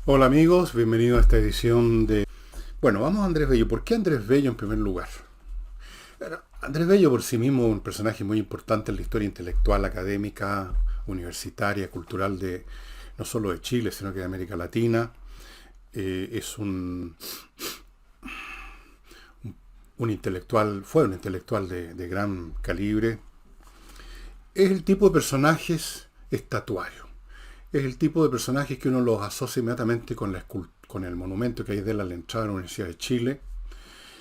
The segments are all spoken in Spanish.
Hola amigos, bienvenidos a esta edición de... Bueno, vamos a Andrés Bello. ¿Por qué Andrés Bello en primer lugar? Bueno, Andrés Bello por sí mismo es un personaje muy importante en la historia intelectual, académica, universitaria, cultural de no solo de Chile, sino que de América Latina. Es un intelectual, fue un intelectual de gran calibre. Es el tipo de personajes estatuario. Es el tipo de personajes que uno los asocia inmediatamente con con el monumento que hay de él a la entrada de la Universidad de Chile,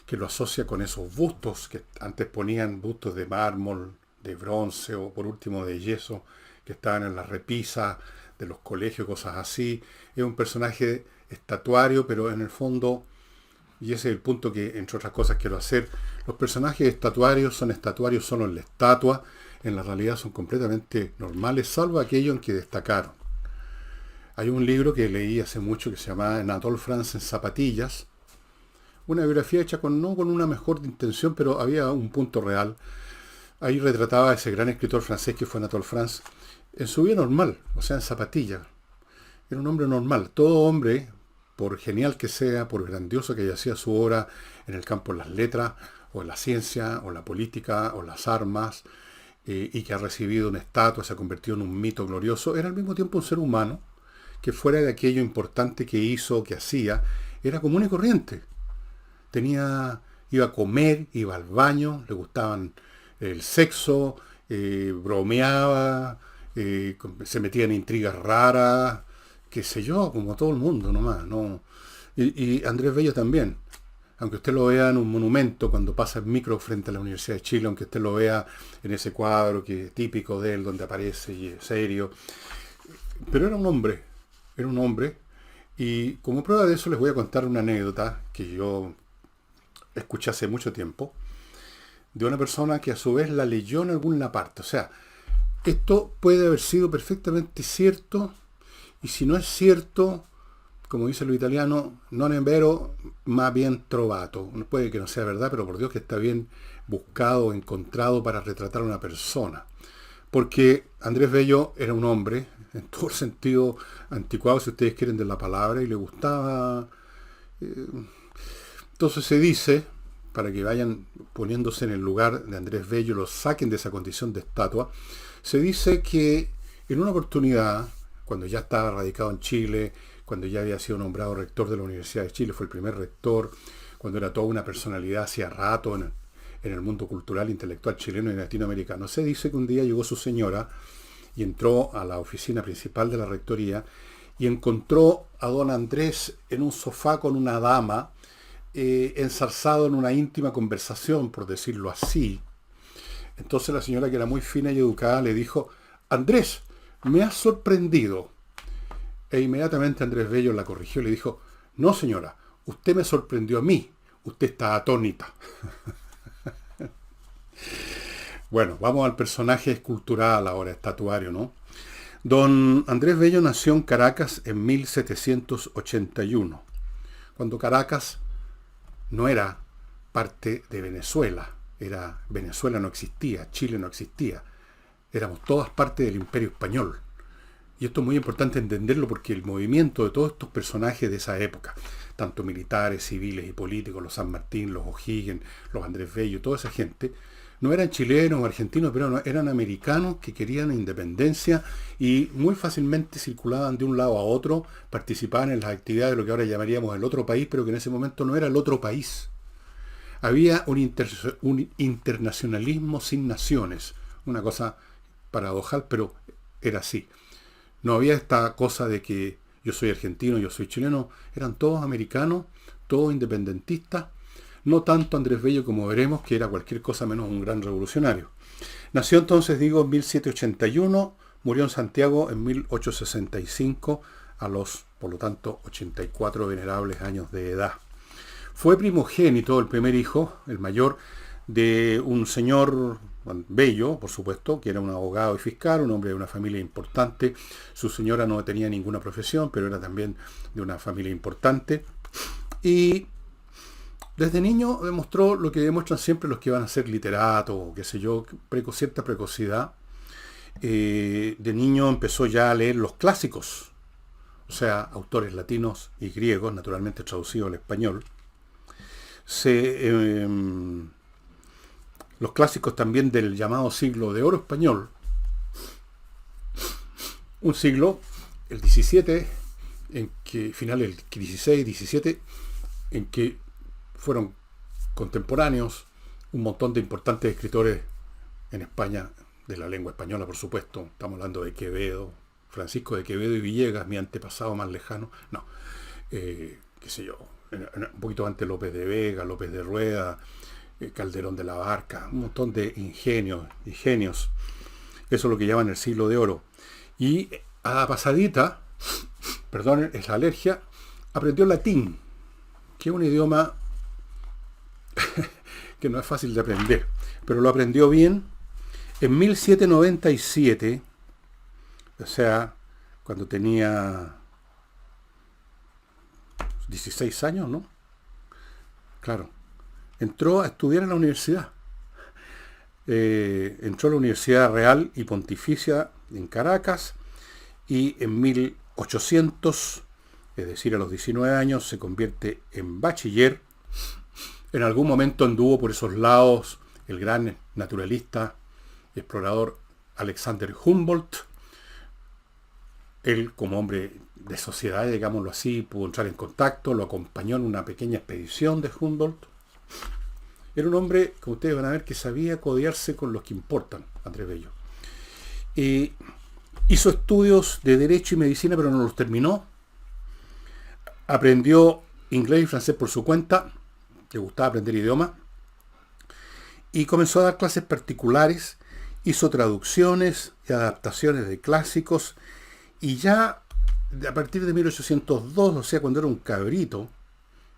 que lo asocia con esos bustos que antes ponían bustos de mármol, de bronce o por último de yeso, que estaban en las repisas de los colegios, cosas así. Es un personaje estatuario, pero en el fondo, y ese es el punto que entre otras cosas quiero hacer, los personajes estatuarios solo en la estatua, en la realidad son completamente normales, salvo aquellos en que destacaron. Hay un libro que leí hace mucho que se llama Anatole France en zapatillas, una biografía hecha no con una mejor intención, pero había un punto real. Ahí retrataba a ese gran escritor francés que fue Anatole France en su vida normal, o sea, en zapatillas. Era un hombre normal. Todo hombre, por genial que sea, por grandioso que haya sido su obra en el campo de las letras, o en la ciencia, o la política, o las armas, y que ha recibido una estatua, se ha convertido en un mito glorioso, era al mismo tiempo un ser humano que fuera de aquello importante que hizo, que hacía, era común y corriente. Iba a comer, iba al baño, le gustaban el sexo, bromeaba, se metía en intrigas raras, qué sé yo, como todo el mundo nomás, ¿no? Y Andrés Bello también. Aunque usted lo vea en un monumento cuando pasa el micro frente a la Universidad de Chile, aunque usted lo vea en ese cuadro que es típico de él, donde aparece y es serio, pero era un hombre, y como prueba de eso les voy a contar una anécdota que yo escuché hace mucho tiempo, de una persona que a su vez la leyó en alguna parte. O sea, esto puede haber sido perfectamente cierto, y si no es cierto, como dice lo italiano, non è vero, ma bien trovato. Puede que no sea verdad, pero por Dios que está bien buscado, encontrado para retratar a una persona. Porque Andrés Bello era un hombre, en todo el sentido anticuado, si ustedes quieren, de la palabra, y le gustaba. eh, entonces se dice, para que vayan poniéndose en el lugar de Andrés Bello, lo saquen de esa condición de estatua, se dice que en una oportunidad, cuando ya estaba radicado en Chile, cuando ya había sido nombrado rector de la Universidad de Chile, fue el primer rector, cuando era toda una personalidad hacía rato en el mundo cultural, intelectual chileno y latinoamericano, se dice que un día llegó su señora y entró a la oficina principal de la rectoría y encontró a don Andrés en un sofá con una dama, enzarzado en una íntima conversación, por decirlo así. Entonces la señora, que era muy fina y educada, le dijo: Andrés, me has sorprendido. E inmediatamente Andrés Bello la corrigió y le dijo: no señora, usted me sorprendió a mí, usted está atónita. Bueno, vamos al personaje escultural ahora, estatuario, ¿no? Don Andrés Bello nació en Caracas en 1781, cuando Caracas no era parte de Venezuela. Venezuela no existía, Chile no existía. Éramos todas parte del Imperio Español. Y esto es muy importante entenderlo porque el movimiento de todos estos personajes de esa época, tanto militares, civiles y políticos, los San Martín, los O'Higgins, los Andrés Bello, toda esa gente, no eran chilenos o argentinos, pero eran americanos que querían independencia y muy fácilmente circulaban de un lado a otro, participaban en las actividades de lo que ahora llamaríamos el otro país, pero que en ese momento no era el otro país. Había un internacionalismo sin naciones, una cosa paradojal, pero era así. No había esta cosa de que yo soy argentino, yo soy chileno, eran todos americanos, todos independentistas, no tanto Andrés Bello como veremos, que era cualquier cosa menos un gran revolucionario. Nació entonces, digo, en 1781, murió en Santiago en 1865, a los, por lo tanto, 84 venerables años de edad. Fue primogénito, el primer hijo, el mayor, de un señor Bello, por supuesto, que era un abogado y fiscal, un hombre de una familia importante. Su señora no tenía ninguna profesión, pero era también de una familia importante. Y desde niño demostró lo que demuestran siempre los que van a ser literatos, o qué sé yo, cierta precocidad. De niño empezó ya a leer los clásicos, o sea, autores latinos y griegos, naturalmente traducidos al español. Los clásicos también del llamado siglo de oro español, un siglo, el 17, en que, final del 16, 17, en que fueron contemporáneos un montón de importantes escritores en España, de la lengua española, por supuesto. Estamos hablando de Quevedo, Francisco de Quevedo y Villegas, mi antepasado más lejano. No, qué sé yo, un poquito antes López de Vega, López de Rueda, Calderón de la Barca, un montón de ingenios. Eso es lo que llaman el siglo de oro. Y a la pasadita, perdón, es la alergia, aprendió latín, que es un idioma que no es fácil de aprender, pero lo aprendió bien en 1797, o sea, cuando tenía 16 años, ¿no? Claro, entró a estudiar en la universidad. Entró a la Universidad Real y Pontificia en Caracas y en 1800, es decir, a los 19 años, se convierte en bachiller. En algún momento anduvo por esos lados el gran naturalista y explorador Alexander Humboldt. Él, como hombre de sociedad, digámoslo así, pudo entrar en contacto, lo acompañó en una pequeña expedición de Humboldt. Era un hombre, como ustedes van a ver, que sabía codearse con los que importan, Andrés Bello. Hizo estudios de Derecho y Medicina, pero no los terminó. Aprendió inglés y francés por su cuenta. Le gustaba aprender idiomas. Y comenzó a dar clases particulares. Hizo traducciones y adaptaciones de clásicos. Y ya a partir de 1802, o sea, cuando era un cabrito,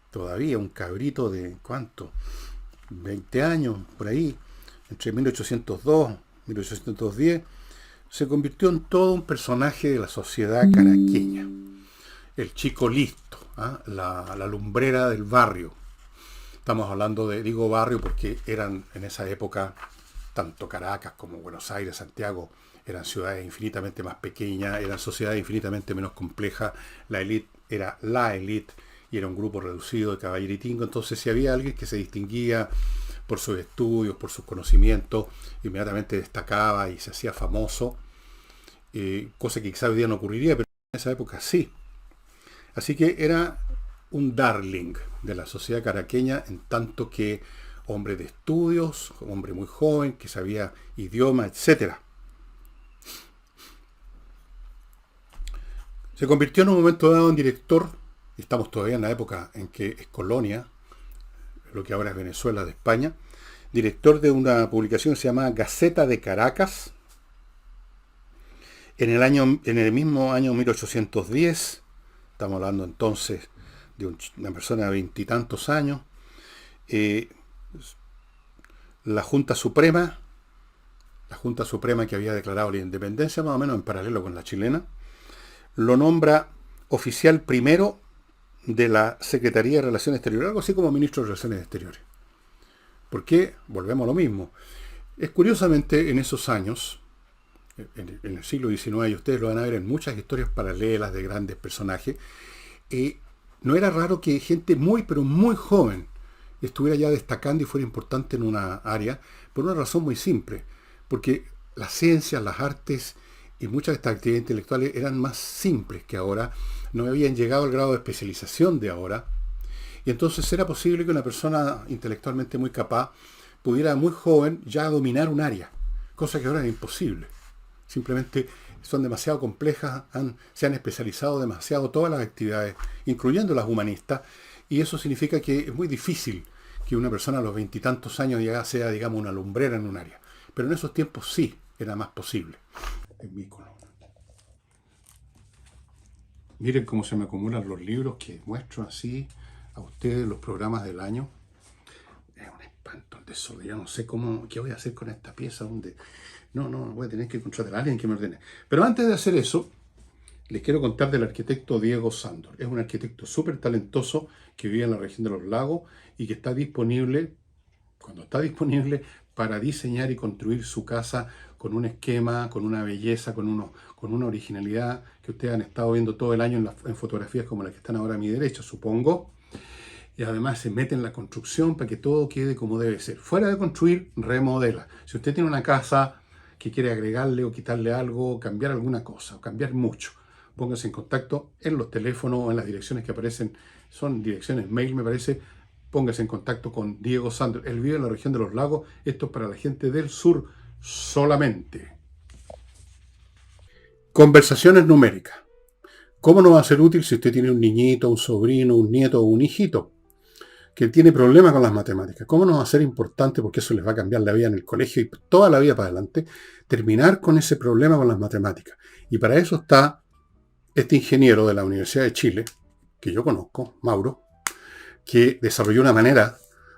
todavía un cabrito de, ¿cuánto? 20 años, por ahí, entre 1802 y 1810, se convirtió en todo un personaje de la sociedad caraqueña. El chico listo, ¿eh? La lumbrera del barrio. Estamos hablando de, digo barrio porque eran en esa época, tanto Caracas como Buenos Aires, Santiago, eran ciudades infinitamente más pequeñas, eran sociedades infinitamente menos complejas. La élite era la élite y era un grupo reducido de caballeritingo. Entonces, si había alguien que se distinguía por sus estudios, por sus conocimientos, inmediatamente destacaba y se hacía famoso, cosa que quizá hoy día no ocurriría, pero en esa época sí. Así que era un darling de la sociedad caraqueña, en tanto que hombre de estudios, hombre muy joven, que sabía idioma, etcétera. Se convirtió en un momento dado en director, y estamos todavía en la época en que es colonia, lo que ahora es Venezuela de España, director de una publicación que se llama Gaceta de Caracas. En el mismo año 1810, estamos hablando entonces de una persona de veintitantos años, la Junta Suprema que había declarado la independencia, más o menos en paralelo con la chilena, lo nombra oficial primero de la Secretaría de Relaciones Exteriores, algo así como ministro de Relaciones Exteriores. ¿Por qué? Volvemos a lo mismo. Es curiosamente en esos años, en el siglo XIX, y ustedes lo van a ver en muchas historias paralelas de grandes personajes, no era raro que gente muy, pero muy joven estuviera ya destacando y fuera importante en una área, por una razón muy simple, porque las ciencias, las artes y muchas de estas actividades intelectuales eran más simples que ahora, no habían llegado al grado de especialización de ahora, y entonces era posible que una persona intelectualmente muy capaz pudiera muy joven ya dominar un área, cosa que ahora es imposible. Simplemente son demasiado complejas, se han especializado demasiado todas las actividades, incluyendo las humanistas, y eso significa que es muy difícil que una persona a los veintitantos años ya sea, digamos, una lumbrera en un área. Pero en esos tiempos sí, era más posible. En Mícono. Miren cómo se me acumulan los libros que muestro así a ustedes, los programas del año. Es un espanto el desorden. Yo no sé qué voy a hacer con esta pieza. No, voy a tener que contratar a alguien que me ordene. Pero antes de hacer eso, les quiero contar del arquitecto Diego Sándor. Es un arquitecto súper talentoso que vive en la región de los lagos y que está disponible, cuando está disponible, para diseñar y construir su casa con un esquema, con una belleza, con una originalidad que ustedes han estado viendo todo el año en fotografías como las que están ahora a mi derecha, supongo. Y además se mete en la construcción para que todo quede como debe ser. Fuera de construir, remodela. Si usted tiene una casa que quiere agregarle o quitarle algo, cambiar alguna cosa, o cambiar mucho, póngase en contacto en los teléfonos o en las direcciones que aparecen, son direcciones mail me parece, póngase en contacto con Diego Sanders. Él vive en la región de los lagos, esto es para la gente del sur solamente. Conversaciones numéricas. ¿Cómo no va a ser útil si usted tiene un niñito, un sobrino, un nieto o un hijito que tiene problemas con las matemáticas? ¿Cómo no va a ser importante, porque eso les va a cambiar la vida en el colegio y toda la vida para adelante, terminar con ese problema con las matemáticas? Y para eso está este ingeniero de la Universidad de Chile, que yo conozco, Mauro, que desarrolló una manera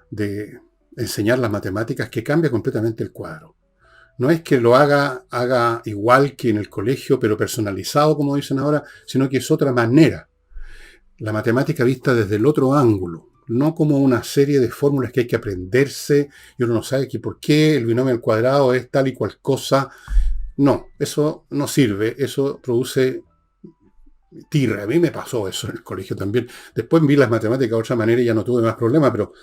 de enseñar las matemáticas que cambia completamente el cuadro. No es que lo haga igual que en el colegio, pero personalizado, como dicen ahora, sino que es otra manera. La matemática vista desde el otro ángulo, no como una serie de fórmulas que hay que aprenderse y uno no sabe que por qué el binomio al cuadrado es tal y cual cosa. No, eso no sirve, eso produce tirre. A mí me pasó eso en el colegio también. Después vi las matemáticas de otra manera y ya no tuve más problemas, pero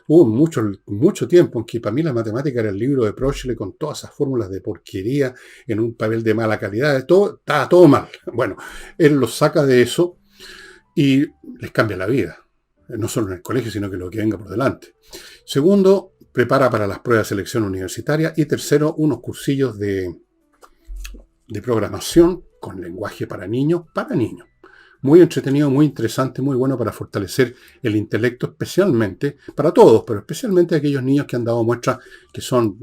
hubo mucho tiempo en que para mí la matemática era el libro de Prochle con todas esas fórmulas de porquería en un papel de mala calidad. Estaba todo mal. Bueno, él los saca de eso y les cambia la vida. No solo en el colegio, sino que lo que venga por delante. Segundo, prepara para las pruebas de selección universitaria. Y tercero, unos cursillos de programación con lenguaje para niños. Muy entretenido, muy interesante, muy bueno para fortalecer el intelecto, especialmente, para todos, pero especialmente aquellos niños que han dado muestras que son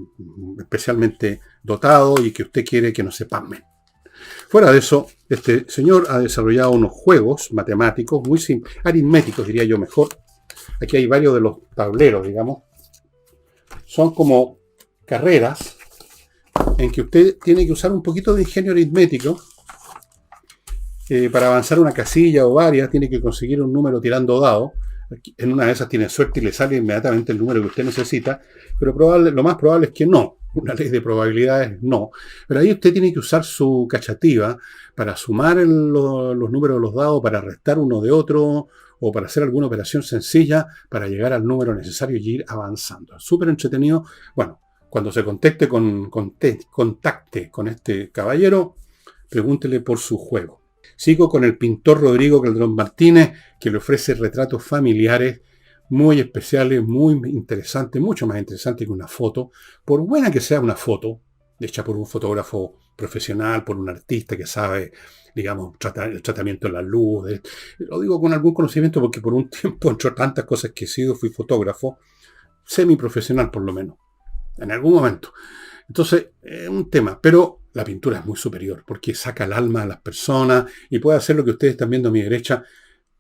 especialmente dotados y que usted quiere que no se pasmen. Fuera de eso, este señor ha desarrollado unos juegos matemáticos, muy aritméticos, diría yo mejor. Aquí hay varios de los tableros, digamos. Son como carreras en que usted tiene que usar un poquito de ingenio aritmético. Para avanzar una casilla o varias, tiene que conseguir un número tirando dados. En una de esas tiene suerte y le sale inmediatamente el número que usted necesita, pero lo más probable es que no. Una ley de probabilidades no. Pero ahí usted tiene que usar su cachativa para sumar los números de los dados, para restar uno de otro, o para hacer alguna operación sencilla para llegar al número necesario y ir avanzando. Es súper entretenido. Bueno, cuando se contacte con este caballero, pregúntele por su juego. Sigo con el pintor Rodrigo Calderón Martínez, que le ofrece retratos familiares muy especiales, muy interesantes, mucho más interesantes que una foto. Por buena que sea una foto, hecha por un fotógrafo profesional, por un artista que sabe, digamos, el tratamiento de la luz. Lo digo con algún conocimiento porque por un tiempo, entre tantas cosas que he sido, fui fotógrafo, semiprofesional por lo menos, en algún momento. Entonces, es un tema, pero la pintura es muy superior porque saca el alma a las personas y puede hacer lo que ustedes están viendo a mi derecha,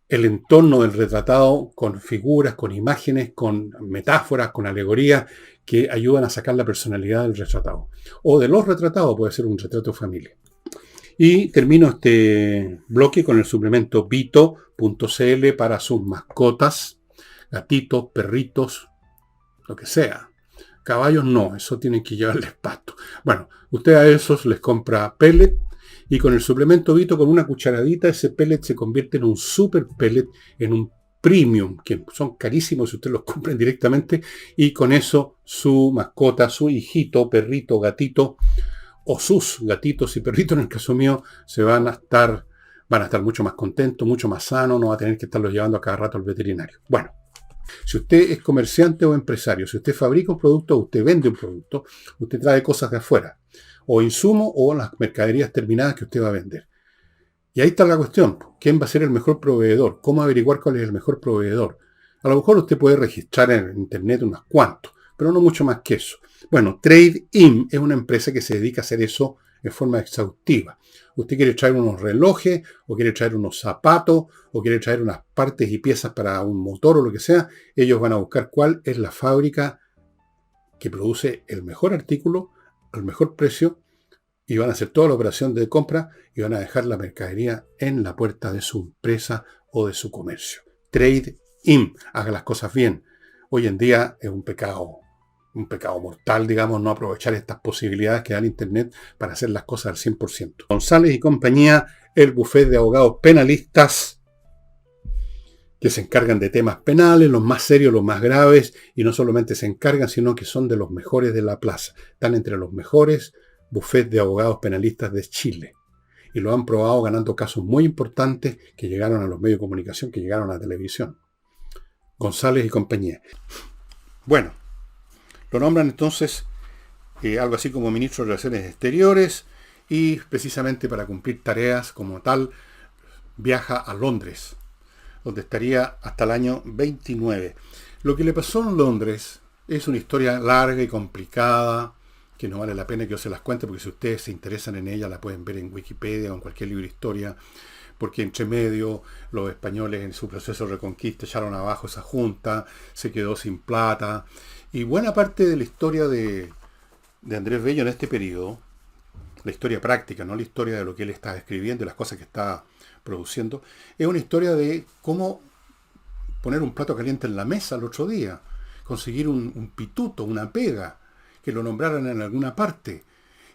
el entorno del retratado con figuras, con imágenes, con metáforas, con alegorías que ayudan a sacar la personalidad del retratado. O de los retratados, puede ser un retrato de familia. Y termino este bloque con el suplemento Vito.cl para sus mascotas, gatitos, perritos, lo que sea. Caballos no, eso tienen que llevarles pasto. Bueno, usted a esos les compra pellet y con el suplemento Vito, con una cucharadita, ese pellet se convierte en un super pellet, en un premium, que son carísimos si usted los compra directamente, y con eso su mascota, su hijito, perrito, gatito, o sus gatitos y perritos, en el caso mío, van a estar mucho más contentos, mucho más sanos, no va a tener que estarlos llevando a cada rato al veterinario. Bueno. Si usted es comerciante o empresario, si usted fabrica un producto o usted vende un producto, usted trae cosas de afuera, o insumos o las mercaderías terminadas que usted va a vender. Y ahí está la cuestión, ¿quién va a ser el mejor proveedor? ¿Cómo averiguar cuál es el mejor proveedor? A lo mejor usted puede registrar en internet unos cuantos, pero no mucho más que eso. Bueno, Trade-in es una empresa que se dedica a hacer eso en forma exhaustiva. Usted quiere traer unos relojes, o quiere traer unos zapatos, o quiere traer unas partes y piezas para un motor o lo que sea, ellos van a buscar cuál es la fábrica que produce el mejor artículo, al mejor precio, y van a hacer toda la operación de compra y van a dejar la mercadería en la puerta de su empresa o de su comercio. Trade-in, haga las cosas bien. Hoy en día es un pecado un pecado mortal, digamos, no aprovechar estas posibilidades que da el Internet para hacer las cosas al 100%. González y compañía, el bufete de abogados penalistas que se encargan de temas penales, los más serios, los más graves, y no solamente se encargan, sino que son de los mejores de la plaza. Están entre los mejores bufetes de abogados penalistas de Chile. Y lo han probado ganando casos muy importantes que llegaron a los medios de comunicación, que llegaron a la televisión. González y compañía. Bueno, lo nombran entonces algo así como ministro de Relaciones Exteriores y precisamente para cumplir tareas como tal viaja a Londres, donde estaría hasta el año 29. Lo que le pasó en Londres es una historia larga y complicada que no vale la pena que yo se las cuente, porque si ustedes se interesan en ella la pueden ver en Wikipedia o en cualquier libro de historia, porque entre medio los españoles en su proceso de reconquista echaron abajo esa junta, se quedó sin plata, y buena parte de la historia de Andrés Bello en este periodo, la historia práctica, no la historia de lo que él está escribiendo y las cosas que está produciendo, es una historia de cómo poner un plato caliente en la mesa el otro día, conseguir un pituto, una pega, que lo nombraran en alguna parte.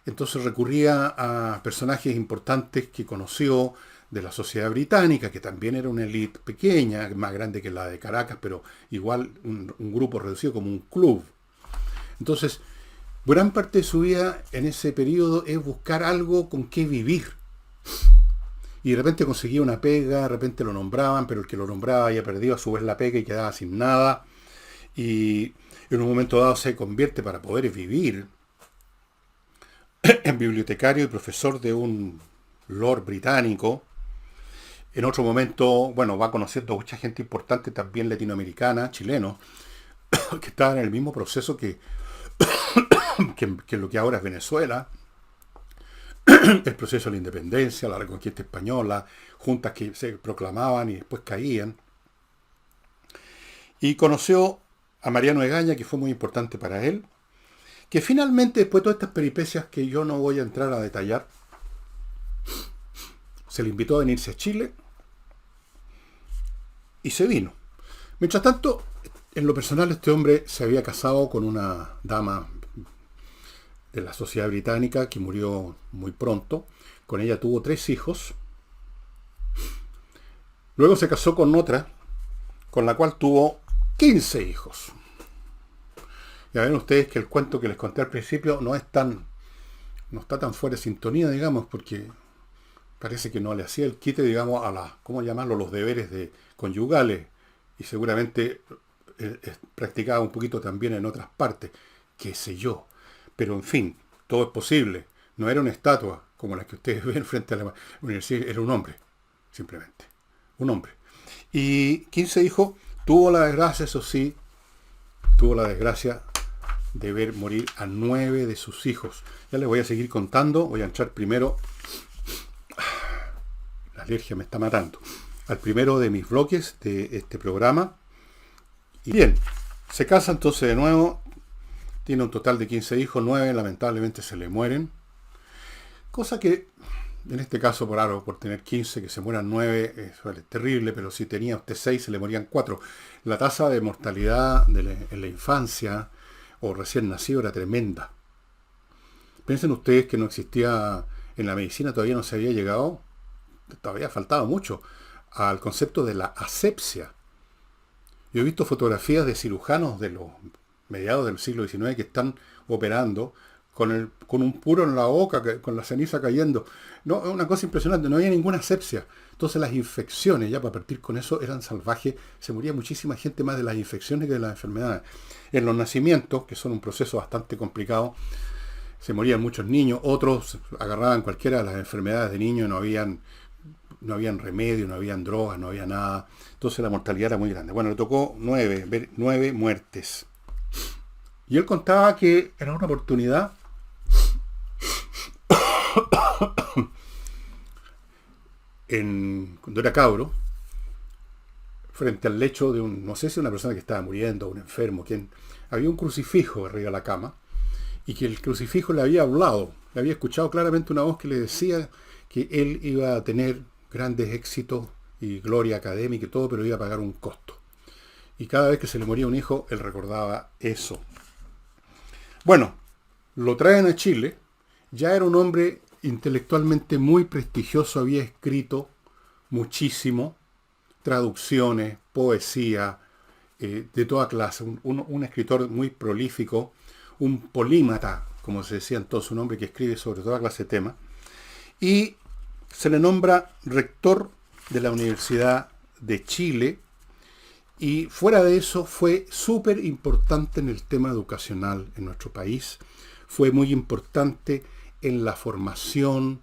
Entonces recurría a personajes importantes que conoció de la sociedad británica, que también era una élite pequeña, más grande que la de Caracas, pero igual un grupo reducido como un club. Entonces, gran parte de su vida en ese periodo es buscar algo con qué vivir. Y de repente conseguía una pega, de repente lo nombraban, pero el que lo nombraba había perdido a su vez la pega y quedaba sin nada. Y en un momento dado se convierte, para poder vivir, en bibliotecario y profesor de un lord británico. En otro momento, bueno, va conociendo a mucha gente importante, también latinoamericana, chilenos, que estaban en el mismo proceso que lo que ahora es Venezuela, el proceso de la independencia, la reconquista española, juntas que se proclamaban y después caían. Y conoció a Mariano Egaña, que fue muy importante para él, que finalmente, después de todas estas peripecias que yo no voy a entrar a detallar, se le invitó a venirse a Chile y se vino. Mientras tanto, en lo personal, este hombre se había casado con una dama de la sociedad británica que murió muy pronto. Con ella tuvo 3 hijos. Luego se casó con otra, con la cual tuvo 15 hijos. Ya ven ustedes que el cuento que les conté al principio no está tan fuera de sintonía, digamos, porque parece que no le hacía el quite, digamos, a ¿cómo llamarlo?, los deberes conyugales, y seguramente practicaba un poquito también en otras partes, qué sé yo. Pero en fin, todo es posible. No era una estatua como la que ustedes ven frente a la universidad, era un hombre, simplemente. Un hombre. Y 15 hijos, tuvo la desgracia, eso sí, de ver morir a 9 de sus hijos. Ya les voy a seguir contando, voy a entrar primero, la alergia me está matando, al primero de mis bloques de este programa. Y bien, se casa entonces de nuevo, tiene un total de 15 hijos, 9 lamentablemente se le mueren, cosa que en este caso, por tener 15, que se mueran 9, es terrible, pero si tenía usted 6, se le morían 4. La tasa de mortalidad en la infancia o recién nacido era tremenda. Piensen ustedes que no existía, en la medicina todavía no se había llegado, todavía faltaba mucho, al concepto de la asepsia. Yo he visto fotografías de cirujanos de los mediados del siglo XIX que están operando con un puro en la boca, con la ceniza cayendo. No, es una cosa impresionante, no había ninguna asepsia. Entonces las infecciones, ya para partir con eso, eran salvajes. Se moría muchísima gente más de las infecciones que de las enfermedades. En los nacimientos, que son un proceso bastante complicado, se morían muchos niños, otros agarraban cualquiera de las enfermedades de niños, no habían remedio, no habían drogas, no había nada. Entonces la mortalidad era muy grande. Bueno, le tocó 9 muertes. Y él contaba que en una oportunidad cuando era cabro, frente al lecho de no sé si una persona que estaba muriendo, un enfermo, había un crucifijo arriba de la cama, y que el crucifijo le había hablado, le había escuchado claramente una voz que le decía que él iba a tener grandes éxitos y gloria académica y todo, pero iba a pagar un costo. Y cada vez que se le moría un hijo, él recordaba eso. Bueno, lo traen a Chile. Ya era un hombre intelectualmente muy prestigioso, había escrito muchísimo, traducciones, poesía, de toda clase, un escritor muy prolífico, un polímata, como se decía entonces, un hombre que escribe sobre toda clase de temas, y se le nombra rector de la Universidad de Chile, y fuera de eso fue súper importante en el tema educacional en nuestro país, fue muy importante en la formación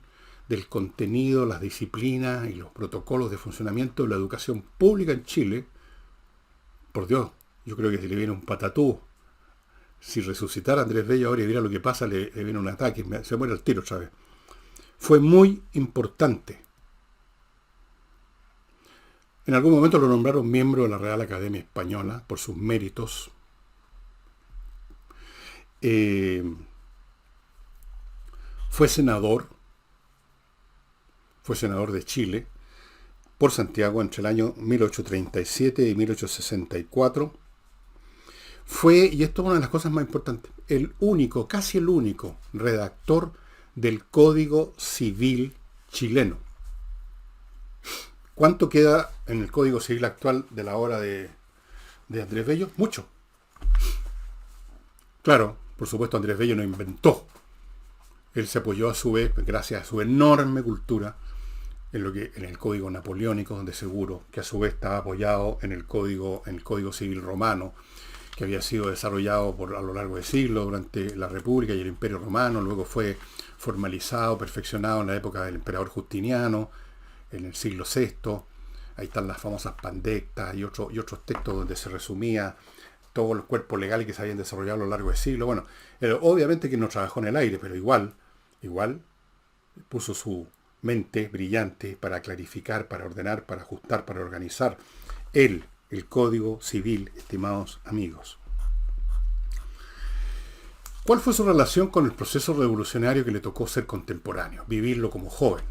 del contenido, las disciplinas y los protocolos de funcionamiento de la educación pública en Chile. Por Dios, yo creo que si le viene un patatú, si resucitara Andrés Bello ahora y viera lo que pasa, le viene un ataque, se muere al tiro otra vez. Fue muy importante. En algún momento lo nombraron miembro de la Real Academia Española por sus méritos. Fue senador de Chile por Santiago entre el año 1837 y 1864. Fue, y esto es una de las cosas más importantes, el único, casi el único redactor del Código Civil chileno. ¿Cuánto queda en el Código Civil actual de la obra de Andrés Bello? Mucho. Claro, por supuesto Andrés Bello no inventó. Él se apoyó a su vez, gracias a su enorme cultura, en el Código Napoleónico, de seguro, que a su vez estaba apoyado en el Código Civil Romano, que había sido desarrollado a lo largo de siglos durante la República y el Imperio Romano, luego fue formalizado, perfeccionado en la época del emperador Justiniano, en el siglo VI. Ahí están las famosas pandectas y otros textos donde se resumía todo el cuerpo legal que se habían desarrollado a lo largo de siglos. Bueno, obviamente que no trabajó en el aire, pero igual puso su mente brillante para clarificar, para ordenar, para ajustar, para organizar el Código Civil, estimados amigos. ¿Cuál fue su relación con el proceso revolucionario que le tocó ser contemporáneo, vivirlo como joven?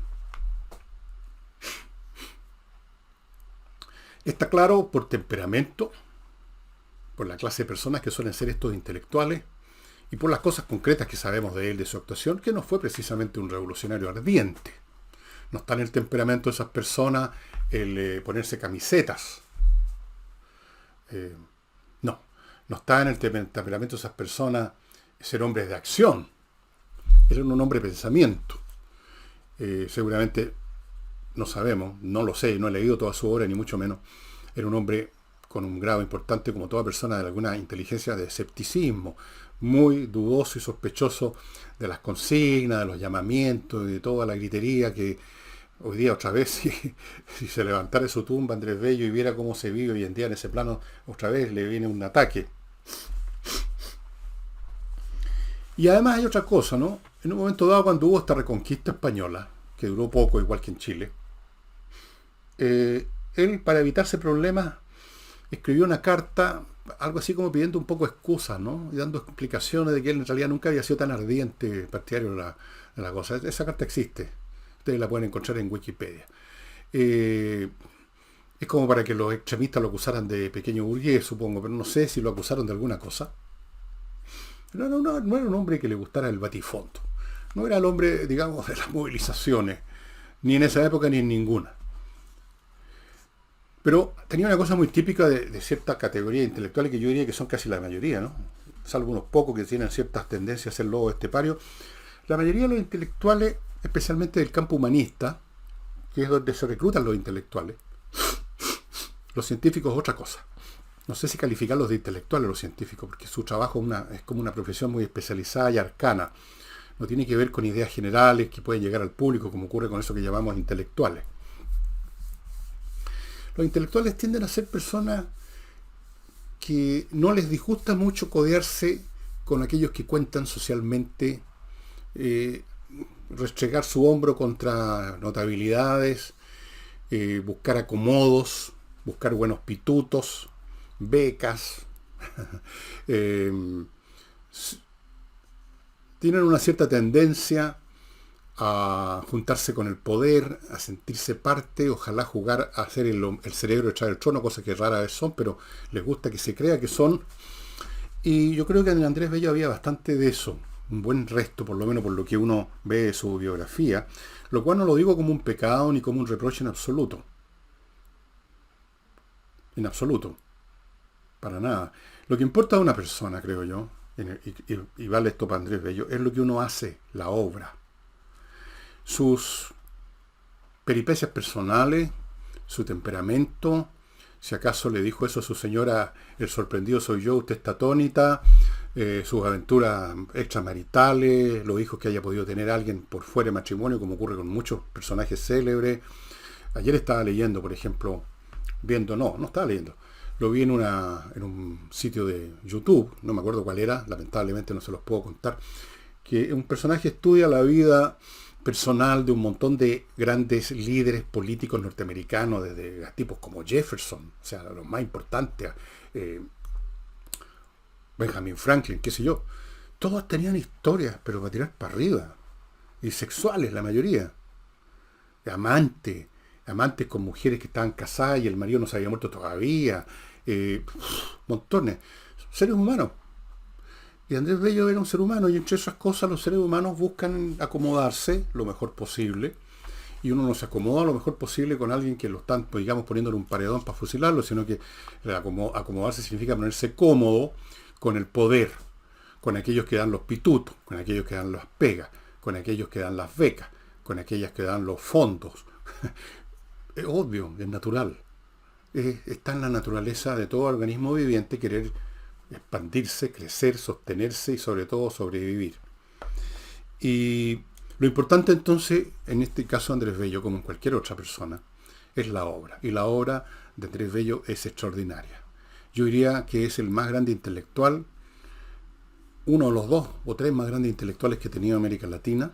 Está claro por temperamento, por la clase de personas que suelen ser estos intelectuales y por las cosas concretas que sabemos de él, de su actuación, que no fue precisamente un revolucionario ardiente. No está en el temperamento de esas personas el ponerse camisetas. No está en el temperamento de esas personas ser hombres de acción. Él era un hombre de pensamiento. Seguramente, no sabemos, no lo sé, no he leído toda su obra, ni mucho menos. Era un hombre con un grado importante, como toda persona de alguna inteligencia, de escepticismo, muy dudoso y sospechoso de las consignas, de los llamamientos, de toda la gritería que hoy día otra vez, si se levantara de su tumba Andrés Bello y viera cómo se vive hoy en día en ese plano, otra vez le viene un ataque. Y además hay otra cosa, ¿no? En un momento dado, cuando hubo esta reconquista española, que duró poco, igual que en Chile, él, para evitarse problemas, escribió una carta, algo así como pidiendo un poco excusas, ¿no? Y dando explicaciones de que él en realidad nunca había sido tan ardiente partidario de la cosa. Esa carta existe. Ustedes la pueden encontrar en Wikipedia. Es como para que los extremistas lo acusaran de pequeño burgués, supongo, pero no sé si lo acusaron de alguna cosa. No era un hombre que le gustara el batifondo. No era el hombre, digamos, de las movilizaciones, ni en esa época ni en ninguna. Pero tenía una cosa muy típica de cierta categoría intelectual que yo diría que son casi la mayoría, ¿no? Salvo unos pocos que tienen ciertas tendencias a ser lobo estepario. La mayoría de los intelectuales, especialmente del campo humanista, que es donde se reclutan los intelectuales, los científicos es otra cosa. No sé si calificarlos de intelectuales los científicos, porque su trabajo es como una profesión muy especializada y arcana. No tiene que ver con ideas generales que pueden llegar al público, como ocurre con eso que llamamos intelectuales. Los intelectuales tienden a ser personas que no les disgusta mucho codearse con aquellos que cuentan socialmente, restregar su hombro contra notabilidades, buscar acomodos, buscar buenos pitutos, becas. Tienen una cierta tendencia a juntarse con el poder, a sentirse parte, ojalá jugar a ser el cerebro detrás del trono, cosa que rara vez son, pero les gusta que se crea que son. Y yo creo que en Andrés Bello había bastante de eso, un buen resto, por lo menos por lo que uno ve de su biografía, lo cual no lo digo como un pecado ni como un reproche en absoluto, para nada. Lo que importa de una persona, creo yo, y vale esto para Andrés Bello, es lo que uno hace, la obra. Sus peripecias personales, su temperamento, si acaso le dijo eso a su señora, el sorprendido soy yo, usted está atónita, sus aventuras extramaritales, los hijos que haya podido tener alguien por fuera de matrimonio, como ocurre con muchos personajes célebres. Ayer estaba leyendo, por ejemplo, no estaba leyendo, lo vi en un sitio de YouTube, no me acuerdo cuál era, lamentablemente no se los puedo contar, que un personaje estudia la vida personal de un montón de grandes líderes políticos norteamericanos, desde tipos como Jefferson, o sea, los más importantes, eh, Benjamin Franklin, qué sé yo. Todos tenían historias, pero para tirar para arriba. Y sexuales, la mayoría. Amantes, amantes con mujeres que estaban casadas y el marido no se había muerto todavía. Eh, montones. Seres humanos. Y Andrés Bello era un ser humano y entre esas cosas los seres humanos buscan acomodarse lo mejor posible y uno no se acomoda lo mejor posible con alguien que lo están, pues, digamos, poniéndole un paredón para fusilarlo, sino que acomodarse significa ponerse cómodo con el poder, con aquellos que dan los pitutos, con aquellos que dan las pegas, con aquellos que dan las becas, con aquellas que dan los fondos. Es obvio, es natural. Está en la naturaleza de todo organismo viviente querer expandirse, crecer, sostenerse y sobre todo sobrevivir. Y lo importante entonces, en este caso Andrés Bello, como en cualquier otra persona, es la obra. Y la obra de Andrés Bello es extraordinaria. Yo diría que es el más grande intelectual, uno de los dos o tres más grandes intelectuales que ha tenido América Latina.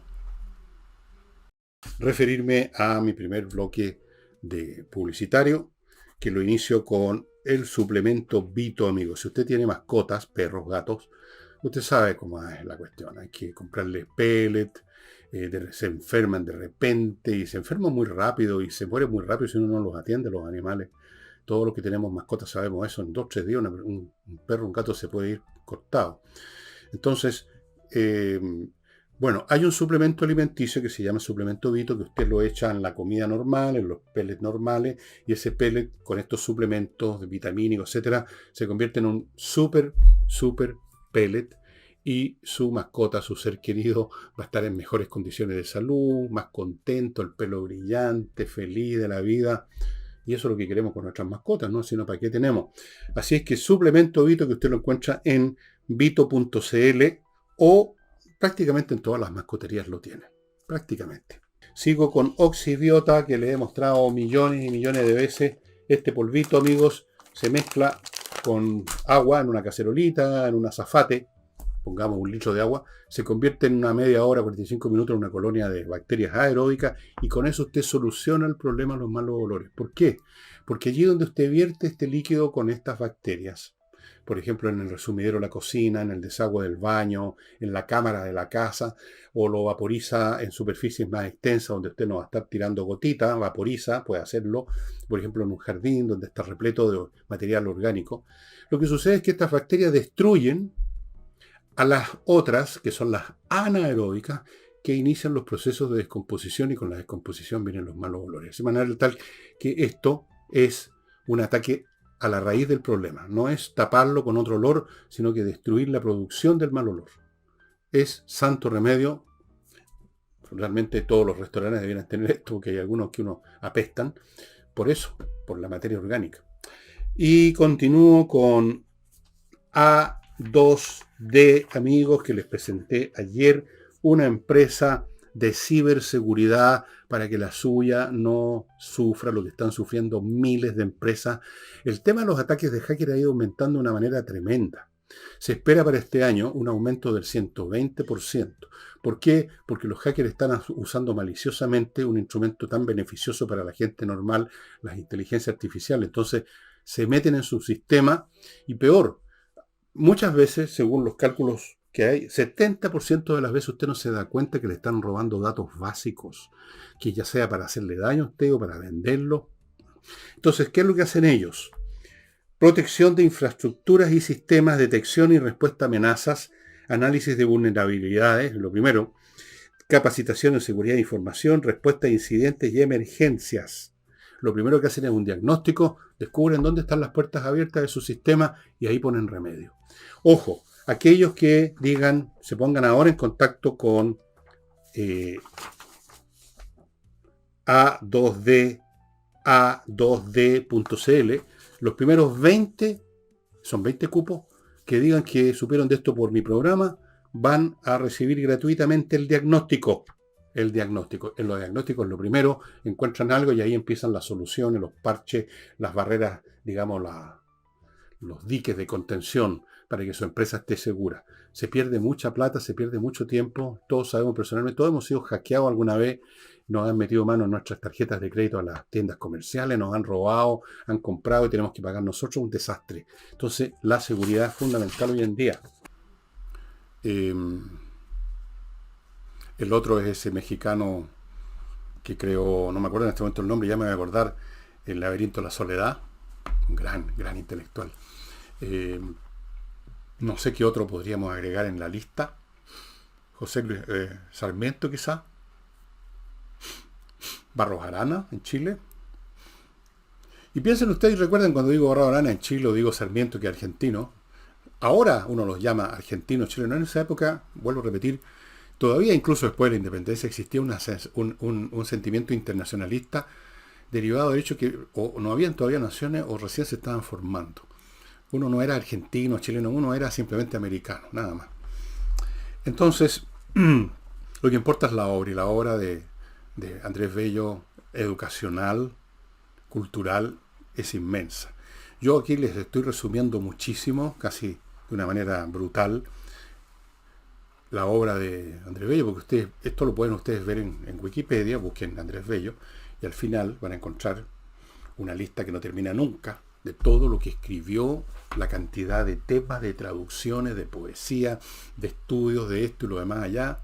Referirme a mi primer bloque de publicitario, que lo inicio con el suplemento Vito, amigos. Si usted tiene mascotas, perros, gatos, usted sabe cómo es la cuestión. Hay que comprarles pellet, se enferman de repente y se enferman muy rápido y se mueren muy rápido si uno no los atiende, los animales. Todos los que tenemos mascotas sabemos eso. En 2 o 3 días un perro, un gato se puede ir cortado. Entonces, bueno, hay un suplemento alimenticio que se llama suplemento Vito, que usted lo echa en la comida normal, en los pellets normales, y ese pellet con estos suplementos vitamínicos, etcétera, se convierte en un super pellet y su mascota, su ser querido, va a estar en mejores condiciones de salud, más contento, el pelo brillante, feliz de la vida. Y eso es lo que queremos con nuestras mascotas, ¿no? Sino para qué tenemos. Así es que suplemento Vito, que usted lo encuentra en vito.cl o prácticamente en todas las mascoterías lo tienen. Prácticamente. Sigo con Oxibiota, que le he mostrado millones y millones de veces. Este polvito, amigos, se mezcla con agua en una cacerolita, en un azafate. Pongamos 1 litro de agua, se convierte en una media hora, 45 minutos en una colonia de bacterias aeróbicas y con eso usted soluciona el problema de los malos olores. ¿Por qué? Porque allí donde usted vierte este líquido con estas bacterias, por ejemplo en el resumidero de la cocina, en el desagüe del baño, en la cámara de la casa, o lo vaporiza en superficies más extensas donde usted no va a estar tirando gotitas, vaporiza, puede hacerlo, por ejemplo en un jardín donde está repleto de material orgánico. Lo que sucede es que estas bacterias destruyen a las otras, que son las anaeróbicas, que inician los procesos de descomposición y con la descomposición vienen los malos olores. De manera tal que esto es un ataque a la raíz del problema. No es taparlo con otro olor, sino que destruir la producción del mal olor. Es santo remedio. Realmente todos los restaurantes debieran tener esto, porque hay algunos que uno apestan. Por eso, por la materia orgánica. Y continúo con A2D, amigos, que les presenté ayer, una empresa de ciberseguridad para que la suya no sufra lo que están sufriendo miles de empresas. El tema de los ataques de hacker ha ido aumentando de una manera tremenda. Se espera para este año un aumento del 120%. ¿Por qué? Porque los hackers están usando maliciosamente un instrumento tan beneficioso para la gente normal, las inteligencias artificiales. Entonces, se meten en su sistema y peor, muchas veces, según los cálculos que hay, 70% de las veces usted no se da cuenta que le están robando datos básicos, que ya sea para hacerle daño a usted o para venderlo. Entonces, ¿qué es lo que hacen ellos? protección de infraestructuras y sistemas, detección y respuesta a amenazas, análisis de vulnerabilidades, lo primero, capacitación en seguridad de información, respuesta a incidentes y emergencias. Lo primero que hacen es un diagnóstico, descubren dónde están las puertas abiertas de su sistema y ahí ponen remedio. Ojo, aquellos que digan, se pongan ahora en contacto con A2D, A2D.cl, los primeros 20, son 20 cupos, que digan que supieron de esto por mi programa, van a recibir gratuitamente el diagnóstico. El diagnóstico. En los diagnósticos lo primero, encuentran algo y ahí empiezan las soluciones, los parches, las barreras, digamos, los diques de contención para que su empresa esté segura. Se pierde mucha plata, se pierde mucho tiempo. Todos sabemos personalmente, todos hemos sido hackeados alguna vez, nos han metido mano en nuestras tarjetas de crédito a las tiendas comerciales, nos han robado, han comprado y tenemos que pagar nosotros, un desastre. Entonces, la seguridad es fundamental hoy en día. El otro es ese mexicano que creó, no me acuerdo en este momento el nombre, ya me voy a acordar, El laberinto de la soledad, un gran intelectual. No sé qué otro podríamos agregar en la lista. José Luis Sarmiento quizá. Barros Arana en Chile. Y piensen ustedes y recuerden cuando digo Barros Arana en Chile o digo Sarmiento que argentino. Ahora uno los llama argentinos, chilenos. En esa época, vuelvo a repetir, todavía incluso después de la independencia existía un sentimiento internacionalista derivado del hecho que o no habían todavía naciones o recién se estaban formando. Uno no era argentino, chileno, uno era simplemente americano, nada más. Entonces, lo que importa es la obra, y la obra de Andrés Bello, educacional, cultural, es inmensa. Yo aquí les estoy resumiendo muchísimo, casi de una manera brutal, la obra de Andrés Bello, porque esto lo pueden ustedes ver en Wikipedia, busquen Andrés Bello, y al final van a encontrar una lista que no termina nunca, de todo lo que escribió, la cantidad de temas, de traducciones, de poesía, de estudios, de esto y lo demás allá.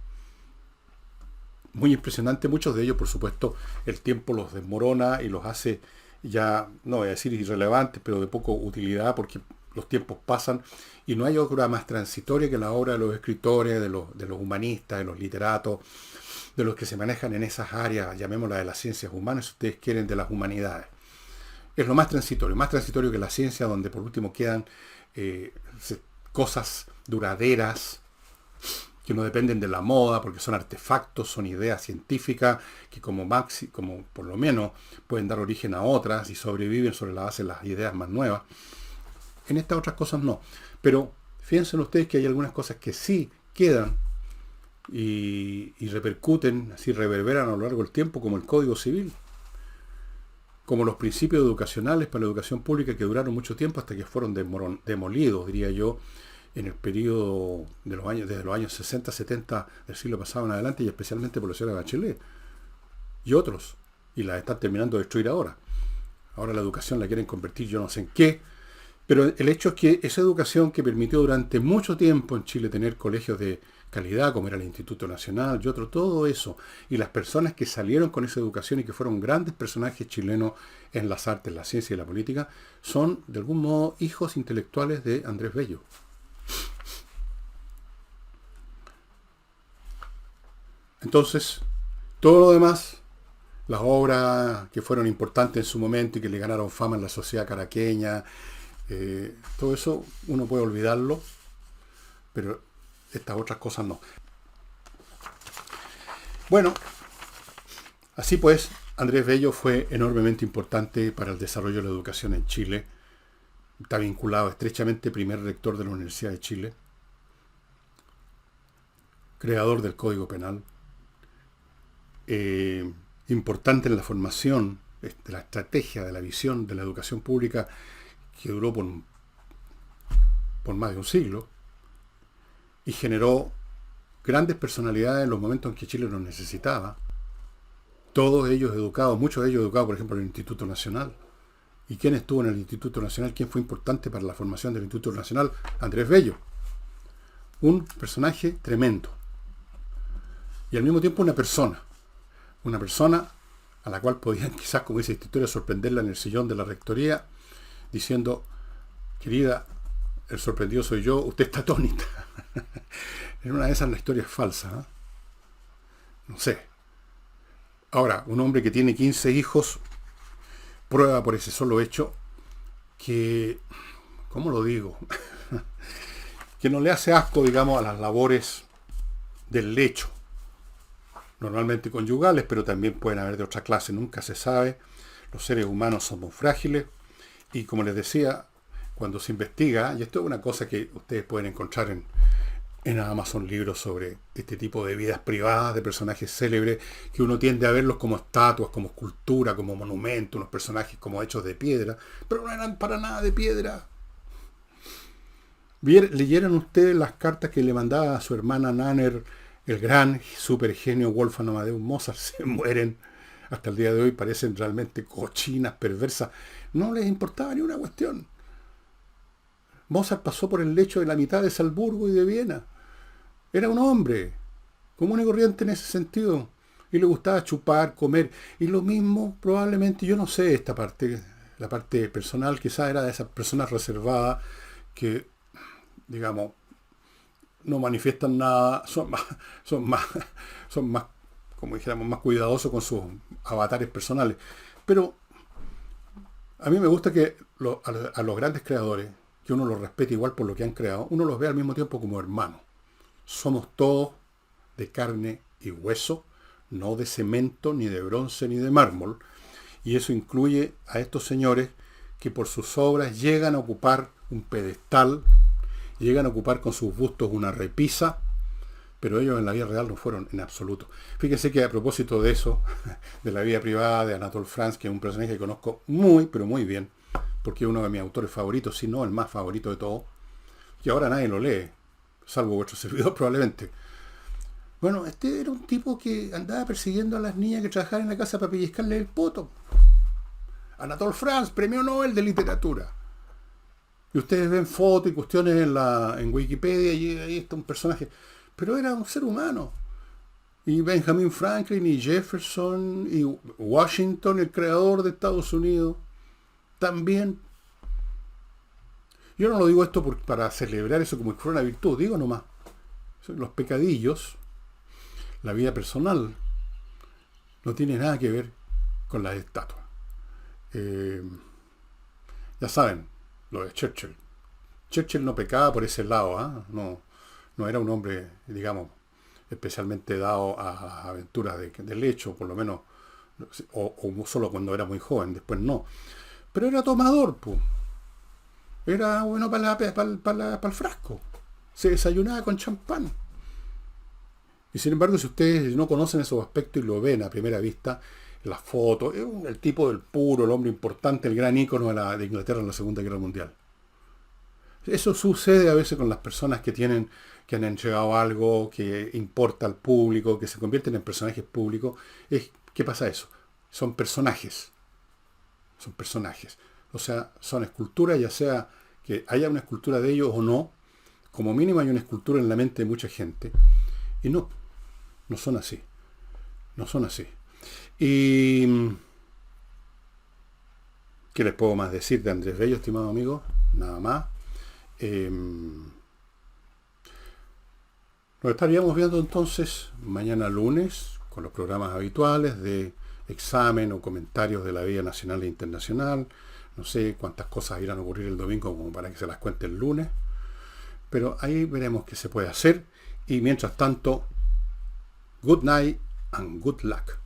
Muy impresionante, muchos de ellos, por supuesto, el tiempo los desmorona y los hace ya, no voy a decir irrelevantes, pero de poca utilidad, porque los tiempos pasan y no hay obra más transitoria que la obra de los escritores, de los humanistas, de los literatos, de los que se manejan en esas áreas, llamémoslas de las ciencias humanas, si ustedes quieren, de las humanidades. Es lo más transitorio que la ciencia, donde por último quedan cosas duraderas, que no dependen de la moda, porque son artefactos, son ideas científicas, que como por lo menos pueden dar origen a otras y sobreviven sobre la base de las ideas más nuevas. En estas otras cosas no. Pero fíjense ustedes que hay algunas cosas que sí quedan y repercuten, así reverberan a lo largo del tiempo, como el Código Civil, como los principios educacionales para la educación pública que duraron mucho tiempo hasta que fueron demolidos, diría yo, en el periodo de los años, desde los años 60, 70 del siglo pasado en adelante, y especialmente por la señora Bachelet y otros, y la están terminando de destruir ahora. Ahora la educación la quieren convertir yo no sé en qué, pero el hecho es que esa educación que permitió durante mucho tiempo en Chile tener colegios de calidad, como era el Instituto Nacional y otro, todo eso, y las personas que salieron con esa educación y que fueron grandes personajes chilenos en las artes, la ciencia y la política, son de algún modo hijos intelectuales de Andrés Bello. Entonces, todo lo demás, las obras que fueron importantes en su momento y que le ganaron fama en la sociedad caraqueña, todo eso uno puede olvidarlo, pero estas otras cosas no. Bueno, así pues, Andrés Bello fue enormemente importante para el desarrollo de la educación en Chile. Está vinculado estrechamente, primer rector de la Universidad de Chile, creador del Código Penal, importante en la formación de la estrategia, de la visión de la educación pública que duró por más de un siglo y generó grandes personalidades en los momentos en que Chile los necesitaba. Todos ellos educados, muchos de ellos educados, por ejemplo, en el Instituto Nacional. ¿Y quién estuvo en el Instituto Nacional? ¿Quién fue importante para la formación del Instituto Nacional? Andrés Bello. Un personaje tremendo. Y al mismo tiempo una persona a la cual podían quizás, como dice esta historia, sorprenderla en el sillón de la rectoría, diciendo, Querida, el sorprendido soy yo, usted está atónita. En una de esas la historia es falsa, ¿eh? No sé. Ahora, un hombre que tiene 15 hijos prueba por ese solo hecho que, ¿cómo lo digo? Que no le hace asco, digamos, a las labores del lecho. Normalmente conyugales, pero también pueden haber de otra clase, nunca se sabe. Los seres humanos somos frágiles y, como les decía, cuando se investiga, y esto es una cosa que ustedes pueden encontrar en Amazon, libros sobre este tipo de vidas privadas de personajes célebres, que uno tiende a verlos como estatuas, como escultura, como monumentos, unos personajes como hechos de piedra, pero no eran para nada de piedra. ¿Leyeron ustedes las cartas que le mandaba a su hermana Nanner, el gran supergenio Wolfgang Amadeus Mozart? Se mueren hasta el día de hoy, parecen realmente cochinas, perversas. No les importaba ni una cuestión. Mozart pasó por el lecho de la mitad de Salzburgo y de Viena. Era un hombre común y corriente en ese sentido. Y le gustaba chupar, comer. Y lo mismo, probablemente, yo no sé esta parte, la parte personal, quizás era de esas personas reservadas que, digamos, no manifiestan nada, son más, como dijéramos, más cuidadosos con sus avatares personales. Pero a mí me gusta que a los grandes creadores, que uno los respete igual por lo que han creado, uno los ve al mismo tiempo como hermanos. Somos todos de carne y hueso, no de cemento, ni de bronce, ni de mármol. Y eso incluye a estos señores que por sus obras llegan a ocupar un pedestal, llegan a ocupar con sus bustos una repisa, pero ellos en la vida real no fueron en absoluto. Fíjense que a propósito de eso, de la vida privada de Anatole France, que es un personaje que conozco muy, pero muy bien, porque es uno de mis autores favoritos, si no el más favorito de todos, y ahora nadie lo lee, salvo vuestro servidor probablemente. Bueno, este era un tipo que andaba persiguiendo a las niñas que trabajaban en la casa para pellizcarle el poto. Anatole France, premio Nobel de literatura. Y ustedes ven fotos y cuestiones en Wikipedia y ahí está un personaje. Pero era un ser humano. Y Benjamin Franklin y Jefferson y Washington, el creador de Estados Unidos, también. Yo no lo digo esto para celebrar eso como si fuera una virtud, digo nomás. Los pecadillos, la vida personal, no tiene nada que ver con las estatuas. Ya saben, lo de Churchill. Churchill no pecaba por ese lado, no era un hombre, digamos, especialmente dado a aventuras del hecho, por lo menos, o solo cuando era muy joven, después no. Pero era tomador, pues. Era bueno para el frasco. Se desayunaba con champán. Y sin embargo, si ustedes no conocen esos aspectos y lo ven a primera vista, las fotos, es el tipo del puro, el hombre importante, el gran ícono de Inglaterra en la Segunda Guerra Mundial. Eso sucede a veces con las personas que han entregado algo que importa al público, que se convierten en personajes públicos. ¿Qué pasa eso? Son personajes. Son personajes. O sea, son esculturas, ya sea que haya una escultura de ellos o no. Como mínimo hay una escultura en la mente de mucha gente. Y no son así. No son así. Y ¿qué les puedo más decir de Andrés Bello, estimado amigo? Nada más. Nos estaríamos viendo entonces mañana lunes con los programas habituales de examen o comentarios de la vida nacional e internacional. No sé cuántas cosas irán a ocurrir el domingo como para que se las cuente el lunes. Pero ahí veremos qué se puede hacer. Y mientras tanto, good night and good luck.